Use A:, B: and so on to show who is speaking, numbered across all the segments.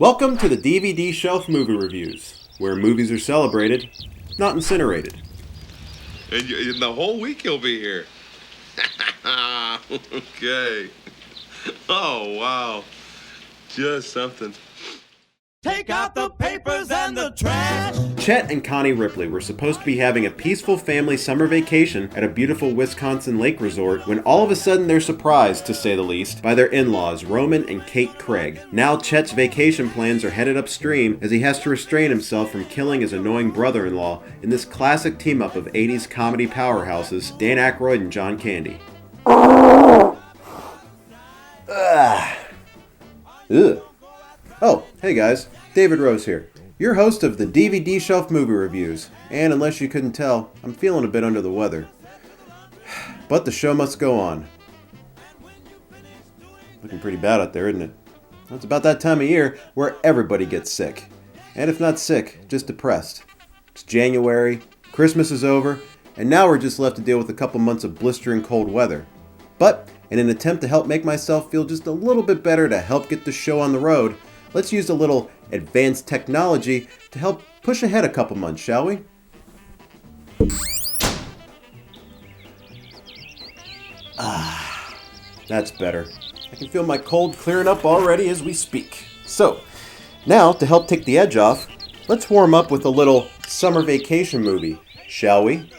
A: Welcome to the DVD Shelf Movie Reviews, where movies are celebrated, not incinerated.
B: And the whole week you'll be here. Okay. Oh, wow. Just something.
C: Take out the papers and the trash.
A: Chet and Connie Ripley were supposed to be having a peaceful family summer vacation at a beautiful Wisconsin lake resort when all of a sudden they're surprised, to say the least, by their in-laws, Roman and Kate Craig. Now Chet's vacation plans are headed upstream as he has to restrain himself from killing his annoying brother-in-law in this classic team-up of 80s comedy powerhouses, Dan Aykroyd and John Candy. Ugh. Oh, hey guys, David Rose here, your host of the DVD Shelf Movie Reviews, and unless you couldn't tell, I'm feeling a bit under the weather. But the show must go on. Looking pretty bad out there, isn't it? Well, it's about that time of year where everybody gets sick. And if not sick, just depressed. It's January, Christmas is over, and now we're just left to deal with a couple months of blistering cold weather. But, in an attempt to help make myself feel just a little bit better to help get the show on the road, let's use a little advanced technology to help push ahead a couple months, shall we? That's better. I can feel my cold clearing up already as we speak. So, now to help take the edge off, let's warm up with a little summer vacation movie, shall we?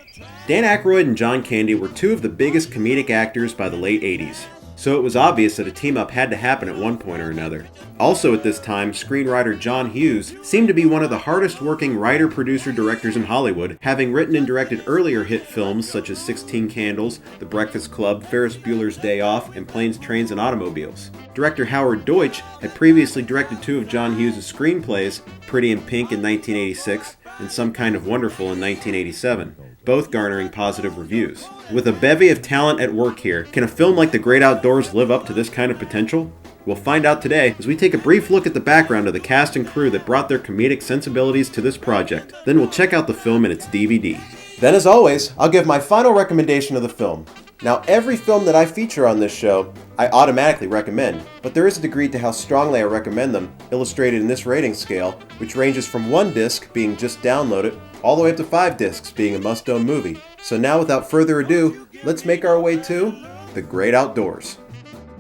A: Dan Aykroyd and John Candy were two of the biggest comedic actors by the late 80s. So it was obvious that a team-up had to happen at one point or another. Also at this time, screenwriter John Hughes seemed to be one of the hardest-working writer, producer, directors in Hollywood, having written and directed earlier hit films such as 16 Candles, The Breakfast Club, Ferris Bueller's Day Off, and Planes, Trains, and Automobiles. Director Howard Deutsch had previously directed two of John Hughes' screenplays, Pretty in Pink in 1986 and Some Kind of Wonderful in 1987. Both garnering positive reviews. With a bevy of talent at work here, can a film like The Great Outdoors live up to this kind of potential? We'll find out today as we take a brief look at the background of the cast and crew that brought their comedic sensibilities to this project. Then we'll check out the film and its DVD. Then as always, I'll give my final recommendation of the film. Now every film that I feature on this show, I automatically recommend, but there is a degree to how strongly I recommend them, illustrated in this rating scale, which ranges from 1 disc being just downloaded, all the way up to 5 discs being a must-own movie. So now without further ado, let's make our way to The Great Outdoors.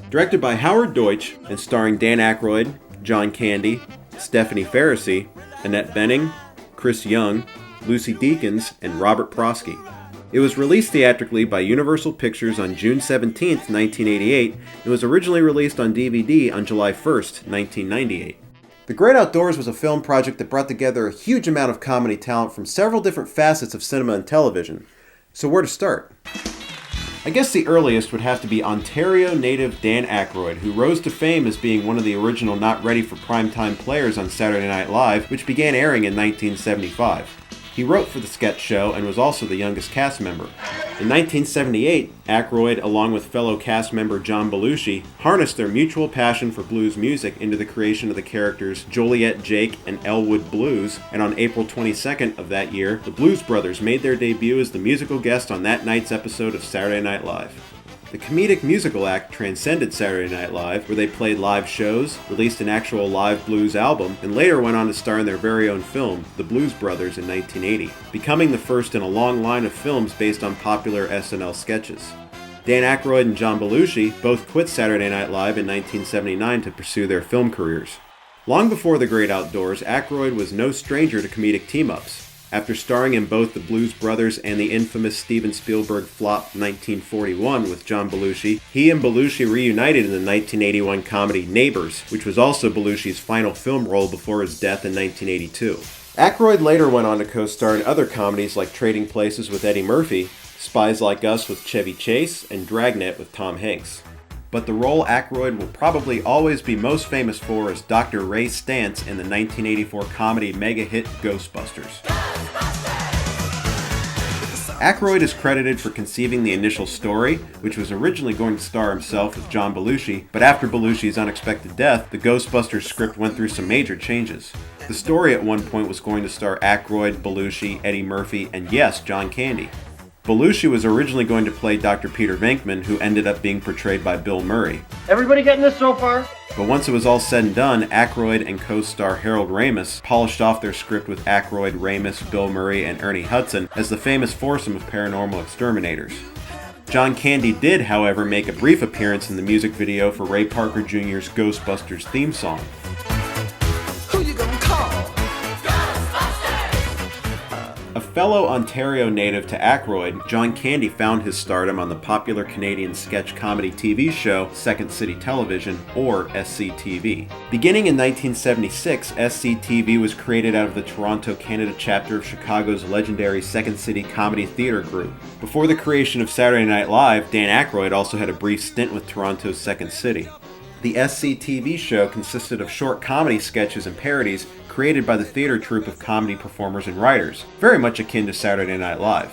A: Directed by Howard Deutsch and starring Dan Aykroyd, John Candy, Stephanie Faracy, Annette Bening, Chris Young, Lucy Deakins, and Robert Prosky. It was released theatrically by Universal Pictures on June 17, 1988, and was originally released on DVD on July 1, 1998. The Great Outdoors was a film project that brought together a huge amount of comedy talent from several different facets of cinema and television. So where to start? I guess the earliest would have to be Ontario native Dan Aykroyd, who rose to fame as being one of the original not ready for primetime players on Saturday Night Live, which began airing in 1975. He wrote for the sketch show and was also the youngest cast member. In 1978, Aykroyd, along with fellow cast member John Belushi, harnessed their mutual passion for blues music into the creation of the characters Joliet Jake and Elwood Blues, and on April 22nd of that year, the Blues Brothers made their debut as the musical guest on that night's episode of Saturday Night Live. The comedic musical act transcended Saturday Night Live, where they played live shows, released an actual live blues album, and later went on to star in their very own film, The Blues Brothers, in 1980, becoming the first in a long line of films based on popular SNL sketches. Dan Aykroyd and John Belushi both quit Saturday Night Live in 1979 to pursue their film careers. Long before The Great Outdoors, Aykroyd was no stranger to comedic team-ups. After starring in both The Blues Brothers and the infamous Steven Spielberg flop 1941 with John Belushi, he and Belushi reunited in the 1981 comedy Neighbors, which was also Belushi's final film role before his death in 1982. Aykroyd later went on to co-star in other comedies like Trading Places with Eddie Murphy, Spies Like Us with Chevy Chase, and Dragnet with Tom Hanks. But the role Aykroyd will probably always be most famous for is Dr. Ray Stantz in the 1984 comedy mega-hit Ghostbusters. Aykroyd is credited for conceiving the initial story, which was originally going to star himself with John Belushi, but after Belushi's unexpected death, the Ghostbusters script went through some major changes. The story at one point was going to star Aykroyd, Belushi, Eddie Murphy, and yes, John Candy. Belushi was originally going to play Dr. Peter Venkman, who ended up being portrayed by Bill Murray.
D: Everybody getting this so far?
A: But once it was all said and done, Aykroyd and co-star Harold Ramis polished off their script with Aykroyd, Ramis, Bill Murray, and Ernie Hudson as the famous foursome of paranormal exterminators. John Candy did, however, make a brief appearance in the music video for Ray Parker Jr.'s Ghostbusters theme song.
C: Who you gonna call?
A: A fellow Ontario native to Aykroyd, John Candy found his stardom on the popular Canadian sketch comedy TV show Second City Television, or SCTV. Beginning in 1976, SCTV was created out of the Toronto, Canada chapter of Chicago's legendary Second City Comedy Theatre group. Before the creation of Saturday Night Live, Dan Aykroyd also had a brief stint with Toronto's Second City. The SCTV show consisted of short comedy sketches and parodies created by the theater troupe of comedy performers and writers, very much akin to Saturday Night Live.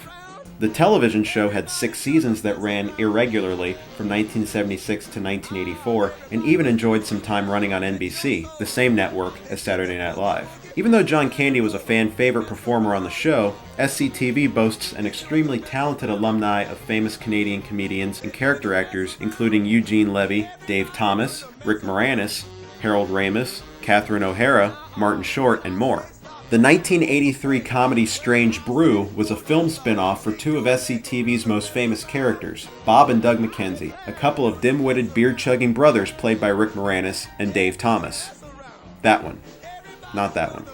A: The television show had 6 seasons that ran irregularly from 1976 to 1984, and even enjoyed some time running on NBC, the same network as Saturday Night Live. Even though John Candy was a fan favorite performer on the show, SCTV boasts an extremely talented alumni of famous Canadian comedians and character actors including Eugene Levy, Dave Thomas, Rick Moranis, Harold Ramis, Catherine O'Hara, Martin Short, and more. The 1983 comedy Strange Brew was a film spin-off for 2 of SCTV's most famous characters, Bob and Doug McKenzie, a couple of dim-witted beer-chugging brothers played by Rick Moranis and Dave Thomas. That one. Not that one.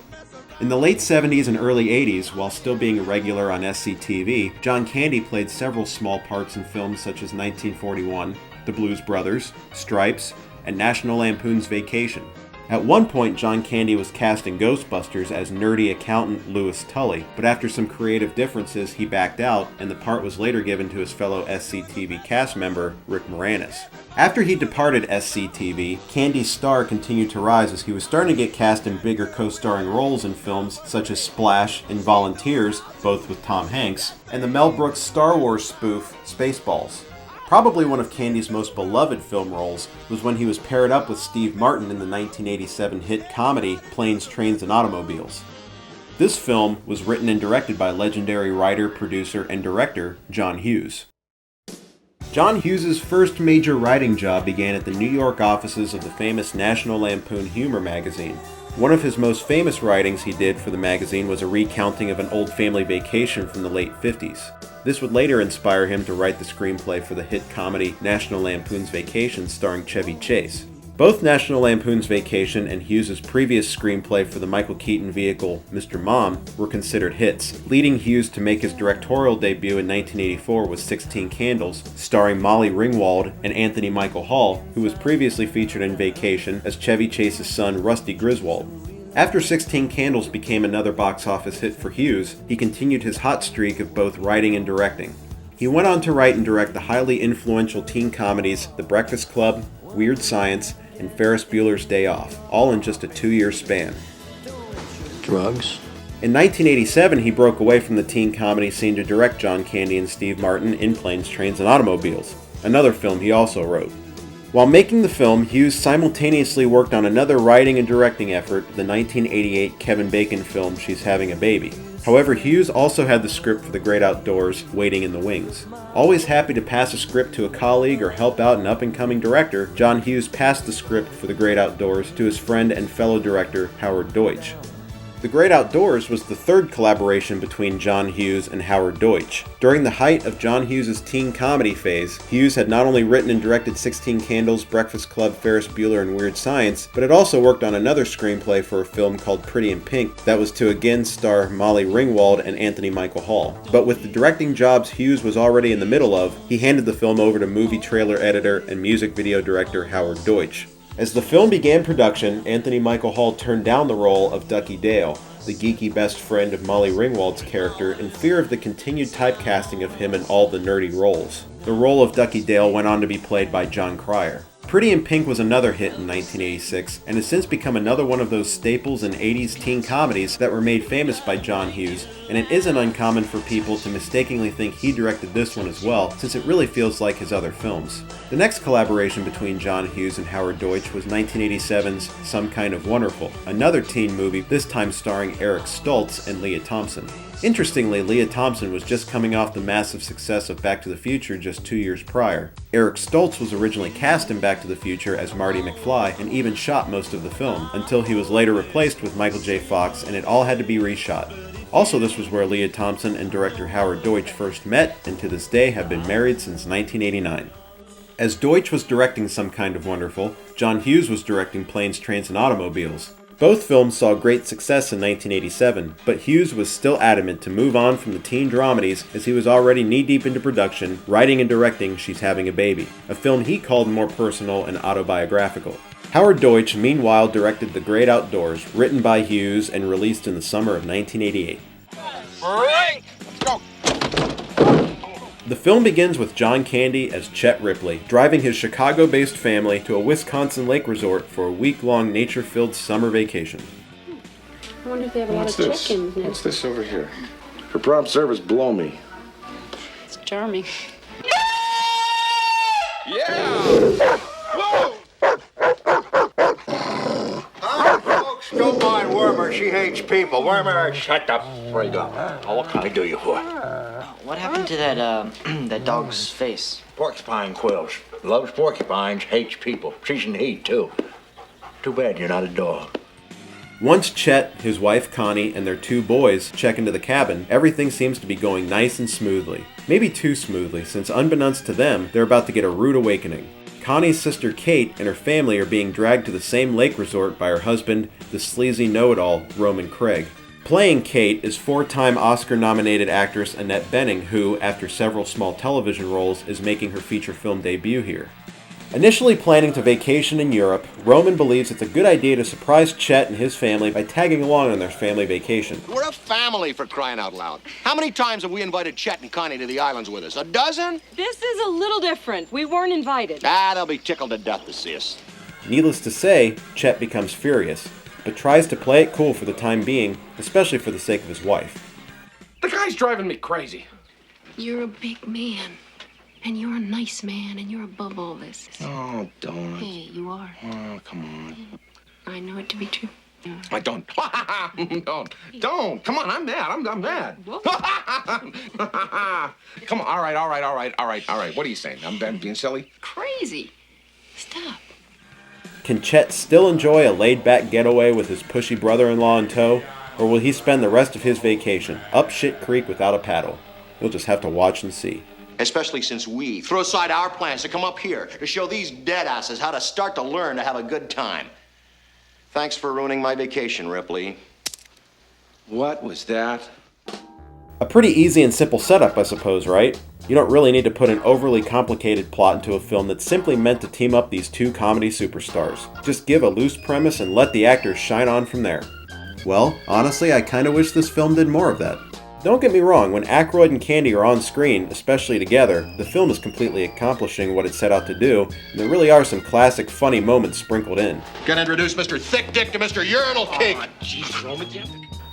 A: In the late 70s and early 80s, while still being a regular on SCTV, John Candy played several small parts in films such as 1941, The Blues Brothers, Stripes, and National Lampoon's Vacation. At one point, John Candy was cast in Ghostbusters as nerdy accountant Louis Tully, but after some creative differences, he backed out, and the part was later given to his fellow SCTV cast member, Rick Moranis. After he departed SCTV, Candy's star continued to rise as he was starting to get cast in bigger co-starring roles in films such as Splash and Volunteers, both with Tom Hanks, and the Mel Brooks Star Wars spoof, Spaceballs. Probably one of Candy's most beloved film roles was when he was paired up with Steve Martin in the 1987 hit comedy Planes, Trains, and Automobiles. This film was written and directed by legendary writer, producer, and director John Hughes. John Hughes' first major writing job began at the New York offices of the famous National Lampoon humor magazine. One of his most famous writings he did for the magazine was a recounting of an old family vacation from the late 50s. This would later inspire him to write the screenplay for the hit comedy National Lampoon's Vacation starring Chevy Chase. Both National Lampoon's Vacation and Hughes' previous screenplay for the Michael Keaton vehicle Mr. Mom were considered hits, leading Hughes to make his directorial debut in 1984 with 16 Candles, starring Molly Ringwald and Anthony Michael Hall, who was previously featured in Vacation as Chevy Chase's son Rusty Griswold. After 16 Candles became another box office hit for Hughes, he continued his hot streak of both writing and directing. He went on to write and direct the highly influential teen comedies The Breakfast Club, Weird Science, and Ferris Bueller's Day Off, all in just a 2-year span.
D: Drugs?
A: In 1987, he broke away from the teen comedy scene to direct John Candy and Steve Martin in Planes, Trains, and Automobiles, another film he also wrote. While making the film, Hughes simultaneously worked on another writing and directing effort, the 1988 Kevin Bacon film She's Having a Baby. However, Hughes also had the script for The Great Outdoors waiting in the wings. Always happy to pass a script to a colleague or help out an up-and-coming director, John Hughes passed the script for The Great Outdoors to his friend and fellow director Howard Deutsch. The Great Outdoors was the third collaboration between John Hughes and Howard Deutsch. During the height of John Hughes' teen comedy phase, Hughes had not only written and directed 16 Candles, Breakfast Club, Ferris Bueller, and Weird Science, but had also worked on another screenplay for a film called Pretty in Pink that was to again star Molly Ringwald and Anthony Michael Hall. But with the directing jobs Hughes was already in the middle of, he handed the film over to movie trailer editor and music video director Howard Deutsch. As the film began production, Anthony Michael Hall turned down the role of Ducky Dale, the geeky best friend of Molly Ringwald's character, in fear of the continued typecasting of him in all the nerdy roles. The role of Ducky Dale went on to be played by John Cryer. Pretty in Pink was another hit in 1986, and has since become another one of those staples in 80s teen comedies that were made famous by John Hughes, and it isn't uncommon for people to mistakenly think he directed this one as well, since it really feels like his other films. The next collaboration between John Hughes and Howard Deutsch was 1987's Some Kind of Wonderful, another teen movie, this time starring Eric Stoltz and Leah Thompson. Interestingly, Leah Thompson was just coming off the massive success of Back to the Future just 2 years prior. Eric Stoltz was originally cast in Back to the Future as Marty McFly and even shot most of the film, until he was later replaced with Michael J. Fox and it all had to be reshot. Also, this was where Leah Thompson and director Howard Deutsch first met, and to this day have been married since 1989. As Deutsch was directing Some Kind of Wonderful, John Hughes was directing Planes, Trains, and Automobiles. Both films saw great success in 1987, but Hughes was still adamant to move on from the teen dramedies as he was already knee-deep into production, writing and directing She's Having a Baby, a film he called more personal and autobiographical. Howard Deutsch, meanwhile, directed The Great Outdoors, written by Hughes and released in the summer of 1988.
C: Break! Let's go!
A: The film begins with John Candy as Chet Ripley, driving his Chicago-based family to a Wisconsin lake resort for a week-long nature-filled summer vacation.
E: I wonder if they have a lot of chickens now.
F: What's this over here? For prompt service, blow me.
E: It's charming.
F: Yeah!
G: Folks, don't mind Wormer. She hates people. Wormer,
F: Shut up. Where you go? Oh, what can I do you for?
H: What happened to that, that dog's face?
F: Porcupine quills. Loves porcupines, hates people. She's in heat, too. Too bad you're not a dog.
A: Once Chet, his wife Connie, and their 2 boys check into the cabin, everything seems to be going nice and smoothly. Maybe too smoothly, since unbeknownst to them, they're about to get a rude awakening. Connie's sister Kate and her family are being dragged to the same lake resort by her husband, the sleazy know-it-all, Roman Craig. Playing Kate is 4-time Oscar-nominated actress Annette Bening, who, after several small television roles, is making her feature film debut here. Initially planning to vacation in Europe, Roman believes it's a good idea to surprise Chet and his family by tagging along on their family vacation.
G: we're a family, for crying out loud. How many times have we invited Chet and Connie to the islands with us? A dozen?
I: This is a little different. We weren't invited.
G: They'll be tickled to death to see us.
A: Needless to say, Chet becomes furious, but tries to play it cool for the time being, especially for the sake of his wife.
F: The guy's driving me crazy.
E: You're a big man. And you're a nice man, and you're above all this.
F: Oh, don't.
E: Hey, you are.
F: Oh, come on.
E: I know it to be true.
F: I don't. Don't. Come on, I'm mad. I'm mad. Come on. All right. What are you saying? I'm being silly?
E: Crazy. Stop.
A: Can Chet still enjoy a laid-back getaway with his pushy brother-in-law in tow, or will he spend the rest of his vacation up shit creek without a paddle? You'll just have to watch and see.
G: Especially since we throw aside our plans to come up here to show these deadasses how to start to learn to have a good time. Thanks for ruining my vacation, Ripley.
F: What was that?
A: A pretty easy and simple setup, I suppose, right? You don't really need to put an overly complicated plot into a film that's simply meant to team up these 2 comedy superstars. Just give a loose premise and let the actors shine on from there. Well, honestly, I kinda wish this film did more of that. Don't get me wrong, when Aykroyd and Candy are on screen, especially together, the film is completely accomplishing what it set out to do, and there really are some classic funny moments sprinkled in.
G: Gonna introduce Mr. Thick Dick to Mr. Urinal Cake.
F: Jeez, Roman.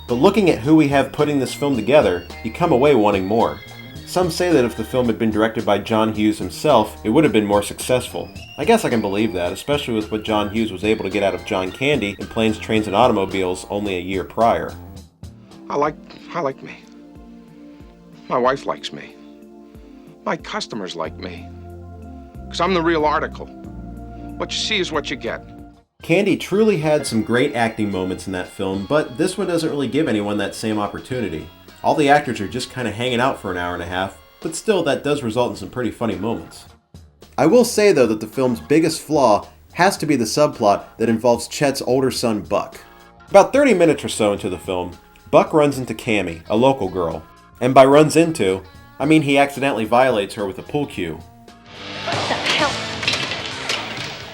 A: But looking at who we have putting this film together, you come away wanting more. Some say that if the film had been directed by John Hughes himself, it would have been more successful. I guess I can believe that, especially with what John Hughes was able to get out of John Candy in Planes, Trains, and Automobiles only a year prior.
F: I like me. My wife likes me. My customers like me. Because I'm the real article. What you see is what you get.
A: Candy truly had some great acting moments in that film, but this one doesn't really give anyone that same opportunity. All the actors are just kind of hanging out for an hour and a half, but still that does result in some pretty funny moments. I will say though that the film's biggest flaw has to be the subplot that involves Chet's older son Buck. About 30 minutes or so into the film, Buck runs into Cammy, a local girl. And by runs into, I mean he accidentally violates her with a pool cue.
E: What the hell?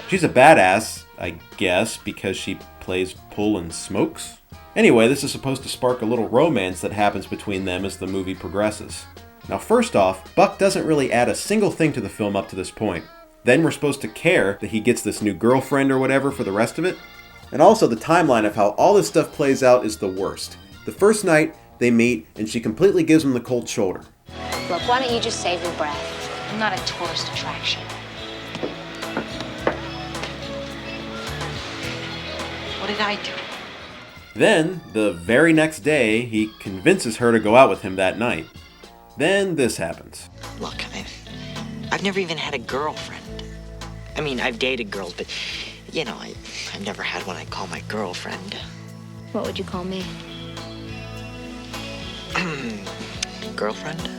A: She's a badass, I guess, because she plays pool and smokes? Anyway, this is supposed to spark a little romance that happens between them as the movie progresses. Now first off, Buck doesn't really add a single thing to the film up to this point. Then we're supposed to care that he gets this new girlfriend or whatever for the rest of it. And also the timeline of how all this stuff plays out is the worst. The first night, they meet, and she completely gives him the cold shoulder.
J: Look, why don't you just save your breath? I'm not a tourist attraction.
H: What did I do?
A: Then, the very next day, he convinces her to go out with him that night. Then this happens.
H: Look, I've never even had a girlfriend. I mean, I've dated girls, but, you know, I've never had one I'd call my girlfriend.
J: What would you call me?
H: Girlfriend?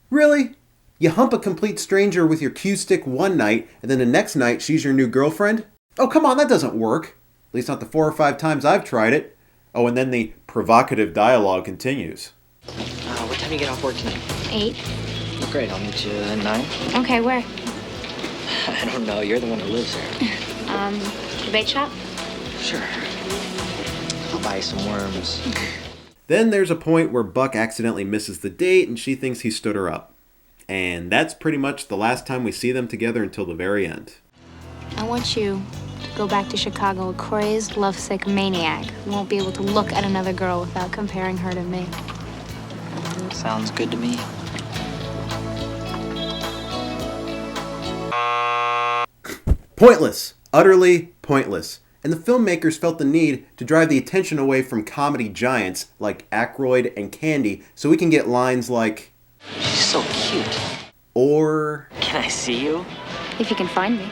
A: Really? You hump a complete stranger with your cue stick one night, and then the next night she's your new girlfriend? Oh, come on, that doesn't work. At least not the 4 or 5 times I've tried it. Oh, and then the provocative dialogue continues.
H: What time do you get off work tonight?
J: 8.
H: Oh, great, I'll meet you at 9.
J: Okay, where?
H: I don't know, you're the one who lives there.
J: The bait shop?
H: Sure. I'll buy you some worms.
A: Then there's a point where Buck accidentally misses the date and she thinks he stood her up. And that's pretty much the last time we see them together until the very end.
J: I want you to go back to Chicago a crazed, lovesick maniac who won't be able to look at another girl without comparing her to me.
H: Sounds good to me.
A: Pointless. Utterly pointless. And the filmmakers felt the need to drive the attention away from comedy giants like Aykroyd and Candy so we can get lines like,
H: "She's so cute."
A: Or,
H: "Can I see you?"
J: If you can find me.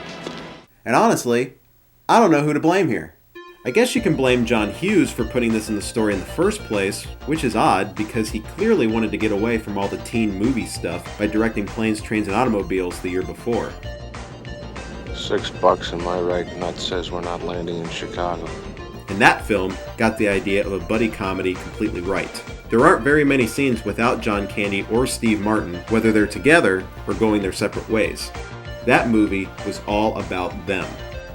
A: And honestly, I don't know who to blame here. I guess you can blame John Hughes for putting this in the story in the first place, which is odd because he clearly wanted to get away from all the teen movie stuff by directing Planes, Trains, and Automobiles the year before.
F: $6 in my right nut says we're not landing in Chicago.
A: And that film got the idea of a buddy comedy completely right. There aren't very many scenes without John Candy or Steve Martin, whether they're together or going their separate ways. That movie was all about them.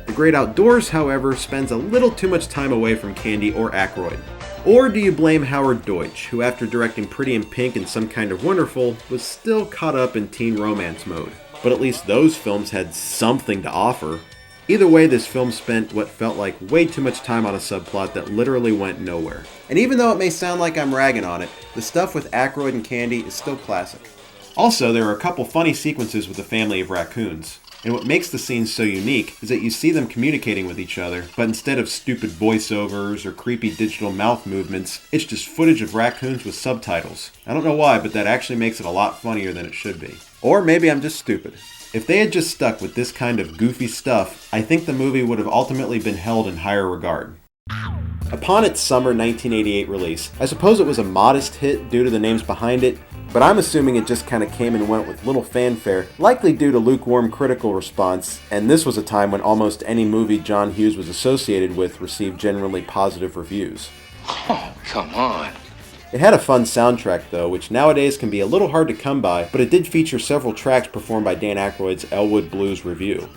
A: The Great Outdoors, however, spends a little too much time away from Candy or Aykroyd. Or do you blame Howard Deutsch, who after directing Pretty in Pink and Some Kind of Wonderful, was still caught up in teen romance mode? But at least those films had something to offer. Either way, this film spent what felt like way too much time on a subplot that literally went nowhere. And even though it may sound like I'm ragging on it, the stuff with Aykroyd and Candy is still classic. Also, there are a couple funny sequences with a family of raccoons. And what makes the scenes so unique is that you see them communicating with each other, but instead of stupid voiceovers or creepy digital mouth movements, it's just footage of raccoons with subtitles. I don't know why, but that actually makes it a lot funnier than it should be. Or maybe I'm just stupid. If they had just stuck with this kind of goofy stuff, I think the movie would have ultimately been held in higher regard. Upon its summer 1988 release, I suppose it was a modest hit due to the names behind it, but I'm assuming it just kind of came and went with little fanfare, likely due to lukewarm critical response, and this was a time when almost any movie John Hughes was associated with received generally positive reviews.
F: Oh, come on.
A: It had a fun soundtrack though, which nowadays can be a little hard to come by, but it did feature several tracks performed by Dan Aykroyd's Elwood Blues Revue.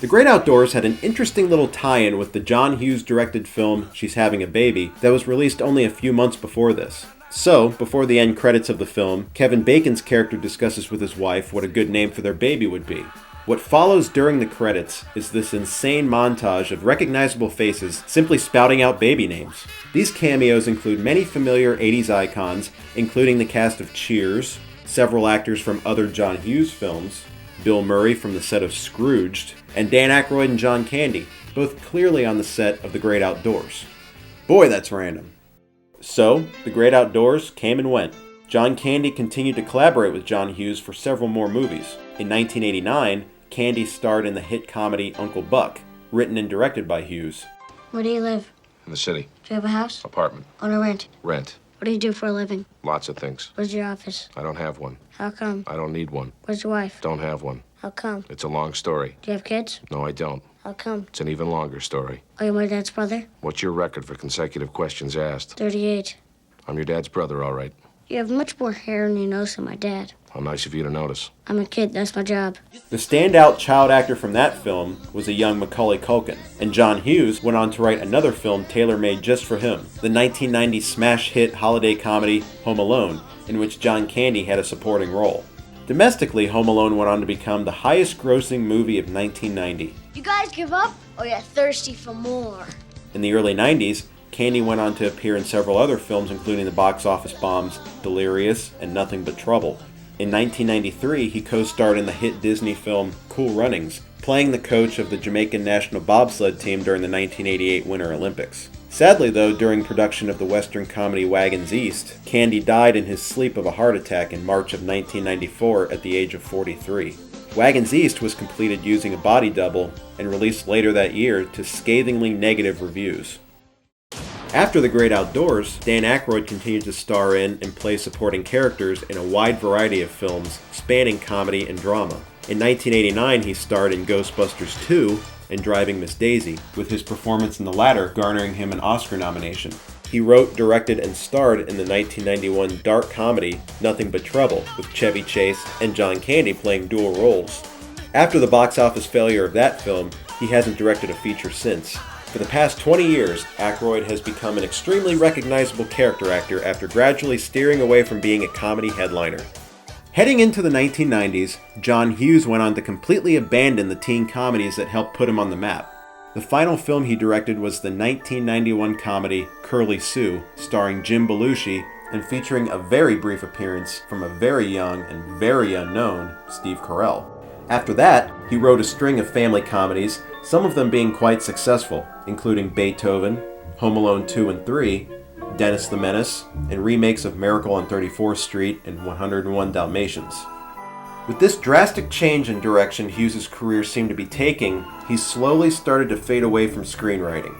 A: The Great Outdoors had an interesting little tie-in with the John Hughes directed film She's Having a Baby that was released only a few months before this. So, before the end credits of the film, Kevin Bacon's character discusses with his wife what a good name for their baby would be. What follows during the credits is this insane montage of recognizable faces simply spouting out baby names. These cameos include many familiar 80s icons, including the cast of Cheers, several actors from other John Hughes films, Bill Murray from the set of Scrooged, and Dan Aykroyd and John Candy, both clearly on the set of The Great Outdoors. Boy, that's random. So, The Great Outdoors came and went. John Candy continued to collaborate with John Hughes for several more movies. In 1989, Candy starred in the hit comedy Uncle Buck, written and directed by Hughes.
J: Where do you live?
F: In the city.
J: Do you have a house?
F: Apartment.
J: On a rent?
F: Rent.
J: What do you do for a living?
F: Lots of things.
J: Where's your office?
F: I don't have one.
J: How come?
F: I don't need one.
J: Where's your wife?
F: Don't have one.
J: How come?
F: It's a long story.
J: Do you have kids?
F: No, I don't.
J: How come?
F: It's an even longer story.
J: Are you my dad's brother?
F: What's your record for consecutive questions asked?
J: 38.
F: I'm your dad's brother, all right.
J: You have much more hair on your nose than my dad.
F: How nice of you to notice.
J: I'm a kid, that's my job.
A: The standout child actor from that film was a young Macaulay Culkin, and John Hughes went on to write another film tailor-made just for him, the 1990 smash hit holiday comedy Home Alone, in which John Candy had a supporting role. Domestically, Home Alone went on to become the highest-grossing movie of 1990.
K: You guys give up, or you're thirsty for more?
A: In the early 90s, Candy went on to appear in several other films, including the box office bombs Delirious and Nothing But Trouble. In 1993, he co-starred in the hit Disney film Cool Runnings, playing the coach of the Jamaican national bobsled team during the 1988 Winter Olympics. Sadly, though, during production of the Western comedy Wagons East, Candy died in his sleep of a heart attack in March of 1994 at the age of 43. Wagons East was completed using a body double and released later that year to scathingly negative reviews. After The Great Outdoors, Dan Aykroyd continued to star in and play supporting characters in a wide variety of films spanning comedy and drama. In 1989, he starred in Ghostbusters 2 and Driving Miss Daisy, with his performance in the latter garnering him an Oscar nomination. He wrote, directed, and starred in the 1991 dark comedy Nothing But Trouble, with Chevy Chase and John Candy playing dual roles. After the box office failure of that film, he hasn't directed a feature since. For the past 20 years, Aykroyd has become an extremely recognizable character actor after gradually steering away from being a comedy headliner. Heading into the 1990s, John Hughes went on to completely abandon the teen comedies that helped put him on the map. The final film he directed was the 1991 comedy Curly Sue, starring Jim Belushi and featuring a very brief appearance from a very young and very unknown Steve Carell. After that, he wrote a string of family comedies, some of them being quite successful, including Beethoven, Home Alone 2 and 3, Dennis the Menace, and remakes of Miracle on 34th Street and 101 Dalmatians. With this drastic change in direction Hughes' career seemed to be taking, he slowly started to fade away from screenwriting.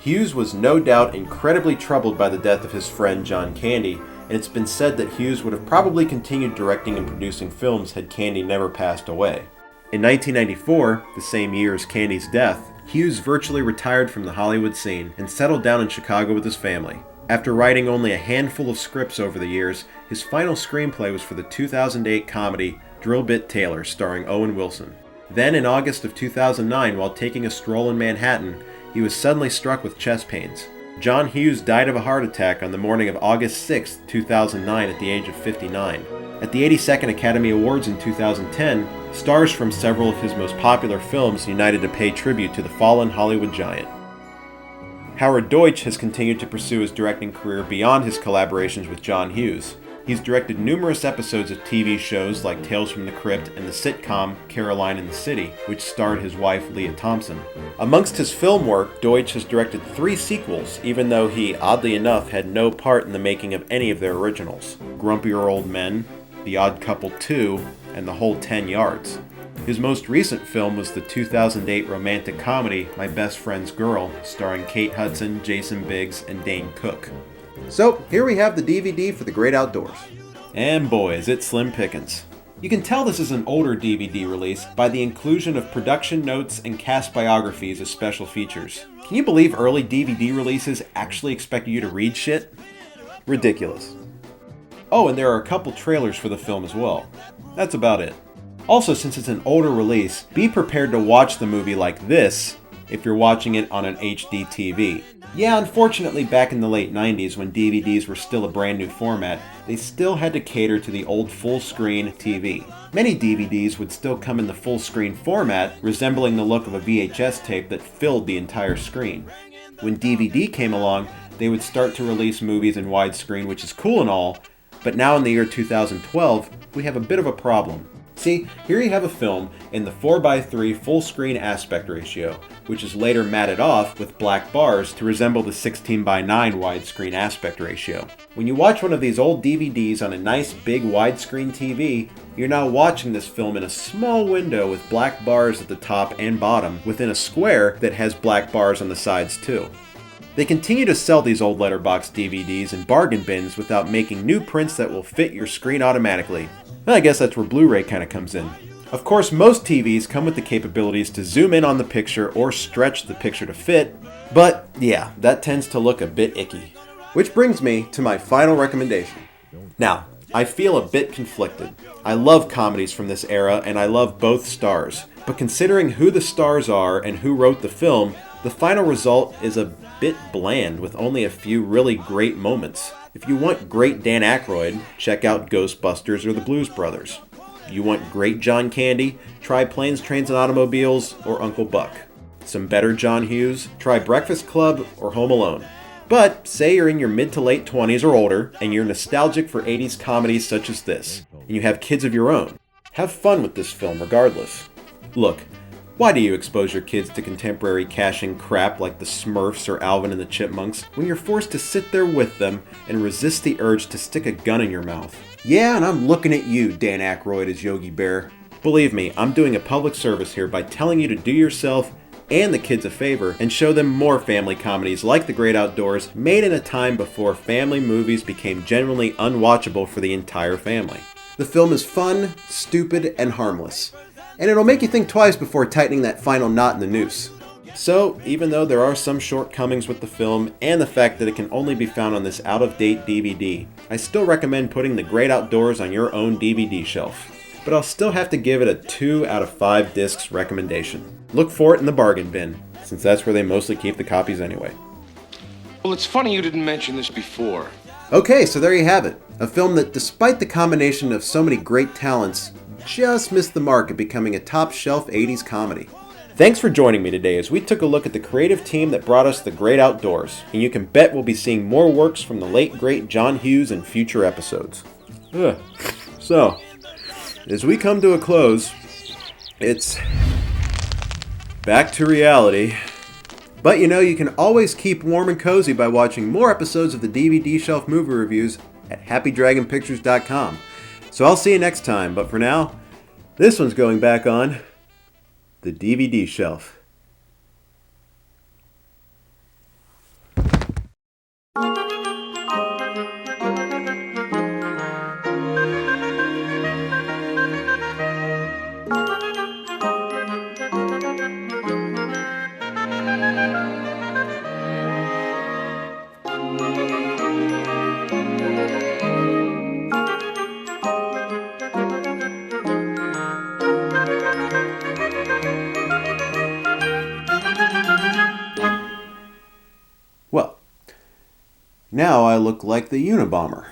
A: Hughes was no doubt incredibly troubled by the death of his friend John Candy, and it's been said that Hughes would have probably continued directing and producing films had Candy never passed away. In 1994, the same year as Candy's death, Hughes virtually retired from the Hollywood scene and settled down in Chicago with his family. After writing only a handful of scripts over the years, his final screenplay was for the 2008 comedy Drill Bit Taylor, starring Owen Wilson. Then, in August of 2009, while taking a stroll in Manhattan, he was suddenly struck with chest pains. John Hughes died of a heart attack on the morning of August 6, 2009 at the age of 59. At the 82nd Academy Awards in 2010, stars from several of his most popular films united to pay tribute to the fallen Hollywood giant. Howard Deutsch has continued to pursue his directing career beyond his collaborations with John Hughes. He's directed numerous episodes of TV shows like Tales from the Crypt and the sitcom Caroline in the City, which starred his wife Leah Thompson. Amongst his film work, Deutsch has directed 3 sequels, even though he, oddly enough, had no part in the making of any of their originals: Grumpier Old Men, The Odd Couple 2, and The Whole 10 Yards. His most recent film was the 2008 romantic comedy My Best Friend's Girl, starring Kate Hudson, Jason Biggs, and Dane Cook. So, here we have the DVD for The Great Outdoors. And boy, is it slim pickings. You can tell this is an older DVD release by the inclusion of production notes and cast biographies as special features. Can you believe early DVD releases actually expected you to read shit? Ridiculous. Oh, and there are a couple trailers for the film as well. That's about it. Also, since it's an older release, be prepared to watch the movie like this if you're watching it on an HD TV. Yeah, unfortunately, back in the late 90s when DVDs were still a brand new format, they still had to cater to the old full-screen TV. Many DVDs would still come in the full-screen format, resembling the look of a VHS tape that filled the entire screen. When DVD came along, they would start to release movies in widescreen, which is cool and all, but now in the year 2012, we have a bit of a problem. See, here you have a film in the 4:3 full-screen aspect ratio, which is later matted off with black bars to resemble the 16:9 widescreen aspect ratio. When you watch one of these old DVDs on a nice big widescreen TV, you're now watching this film in a small window with black bars at the top and bottom within a square that has black bars on the sides too. They continue to sell these old letterbox DVDs in bargain bins without making new prints that will fit your screen automatically. I guess that's where Blu-ray kind of comes in. Of course, most TVs come with the capabilities to zoom in on the picture or stretch the picture to fit, but yeah, that tends to look a bit icky. Which brings me to my final recommendation. Now, I feel a bit conflicted. I love comedies from this era and I love both stars, but considering who the stars are and who wrote the film, the final result is a bit bland with only a few really great moments. If you want great Dan Aykroyd, check out Ghostbusters or The Blues Brothers. You want great John Candy? Try Planes, Trains, and Automobiles or Uncle Buck. Some better John Hughes? Try Breakfast Club or Home Alone. But say you're in your mid to late 20s or older and you're nostalgic for 80s comedies such as this, and you have kids of your own. Have fun with this film regardless. Look, why do you expose your kids to contemporary cash-in crap like the Smurfs or Alvin and the Chipmunks when you're forced to sit there with them and resist the urge to stick a gun in your mouth? Yeah, and I'm looking at you, Dan Aykroyd as Yogi Bear. Believe me, I'm doing a public service here by telling you to do yourself and the kids a favor and show them more family comedies like The Great Outdoors, made in a time before family movies became genuinely unwatchable for the entire family. The film is fun, stupid, and harmless, and it'll make you think twice before tightening that final knot in the noose. So, even though there are some shortcomings with the film and the fact that it can only be found on this out-of-date DVD, I still recommend putting The Great Outdoors on your own DVD shelf. But I'll still have to give it a 2 out of 5 discs recommendation. Look for it in the bargain bin, since that's where they mostly keep the copies anyway.
F: Well, it's funny you didn't mention this before.
A: Okay, so there you have it. A film that, despite the combination of so many great talents, just missed the mark at becoming a top-shelf 80s comedy. Thanks for joining me today as we took a look at the creative team that brought us The Great Outdoors, and you can bet we'll be seeing more works from the late great John Hughes in future episodes. So, as we come to a close, it's back to reality. But you know, you can always keep warm and cozy by watching more episodes of the DVD Shelf Movie Reviews at happydragonpictures.com. So I'll see you next time, but for now, this one's going back on the DVD shelf. Well, now I look like the Unabomber.